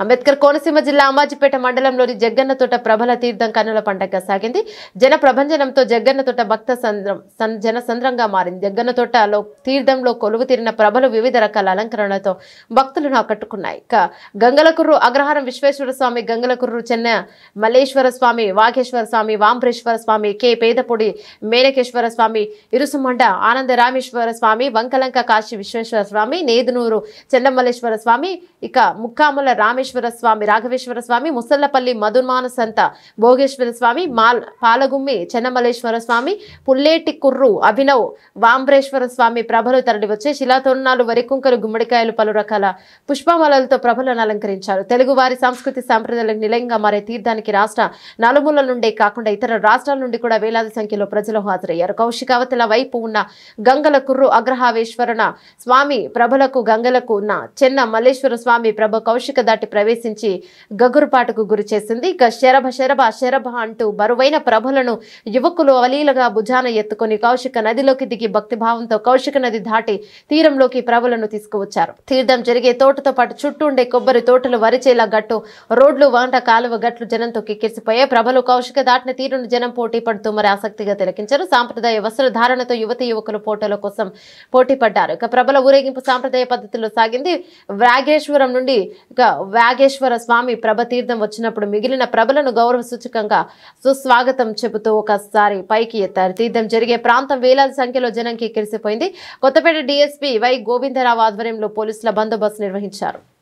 అంబేద్కర్ కోనసీమ జిల్లా అంబాజీపేట మండలంలోని జగ్గన్నతోట ప్రభల తీర్థం కన్నుల పండగ సాగింది. జన ప్రభంజనంతో జగ్గన్నతోట భక్త జనసంద్రంగా మారింది. జగ్గన్నతోటలో తీర్థంలో కొలువు తీరిన ప్రభలు వివిధ రకాల అలంకరణలతో భక్తులను ఆకట్టుకున్నాయి. గంగలకుర్రు అగ్రహారం విశ్వేశ్వర స్వామి, గంగలకుర్రు చెన్న మల్లేశ్వర స్వామి, వాఘేశ్వర స్వామి, వాంబ్రేశ్వర స్వామి, కె పేదపొడి మేనకేశ్వర స్వామి, ఇరుసుమండ ఆనంద రామేశ్వర స్వామి, వంకలంక కాశీ విశ్వేశ్వర స్వామి, నేదునూరు చెన్నమల్లేశ్వర స్వామి, ఇక ముక్కాముల రామేశ్వర స్వామి, రాఘవేశ్వర స్వామి, ముసల్లపల్లి మధుమానసంత భోగేశ్వర స్వామి, పాలగుమ్మి చెన్నమల్లేశ్వర స్వామి, పుల్లేటి కుర్రు అభినవ్ వాంబ్రేశ్వర స్వామి ప్రభలు తరలివచ్చే శిలాతోరణాలు, వరికుంకలు, గుమ్మడికాయలు, పలు రకాల పుష్పమాలలతో ప్రభలను అలంకరించారు. తెలుగు వారి సంస్కృతి సంప్రదాయాలకు నిలయంగా మారే తీర్థానికి రాష్ట్ర నలుమూలల నుండే కాకుండా ఇతర రాష్ట్రాల నుండి కూడా వేలాది సంఖ్యలో ప్రజలు హాజరయ్యారు. కౌశికావతల వైపు ఉన్న గంగల కుర్రు అగ్రహావేశ్వరన స్వామి ప్రభలకు, గంగలకు ఉన్న చెన్న మల్లేశ్వర స్వామి ప్రభ కౌశిక దాటి ప్రవేశించి గగురుపాటుకు గురి చేసింది. ఇక శరభ శరభ శరభ అంటూ బరువైన ప్రభలను యువకులు అవలీలగా భుజాన ఎత్తుకొని కౌశిక నదిలోకి దిగి భక్తిభావంతో కౌశిక నది దాటి తీరంలోకి ప్రభలను తీసుకువచ్చారు. తీర్థం జరిగే తోటతో పాటు చుట్టూ ఉండే కొబ్బరి తోటలు, వరిచేల గట్టు, రోడ్లు, వంట కాలువ గట్లు జనంతో కిక్కిరిసిపోయాయి. ప్రభలు కౌశిక దాటిన తీరును జనం పోటీ పడుతూ మరి ఆసక్తిగా తిలకించారు. సాంప్రదాయ వస్త్రధారణతో యువతి యువకులు ఫోటోల కోసం పోటీ పడ్డారు. ఇక ప్రభల ఊరేగింపు సాంప్రదాయ పద్ధతిలో సాగింది. వ్యాఘేశ్వరం నుండి ఇక వ్యాఘేశ్వర స్వామి ప్రభ తీర్థం వచ్చినప్పుడు మిగిలిన ప్రభలను గౌరవ సూచకంగా సుస్వాగతం చెబుతూ ఒకసారి పైకి ఎత్తారు. తీర్థం జరిగే ప్రాంతం వేలాది సంఖ్యలో జనం కిక్కిరిసిపోయింది. కొత్తపేట డీఎస్పీ వై గోవిందరావు ఆధ్వర్యంలో పోలీసుల బందోబస్తు నిర్వహించారు.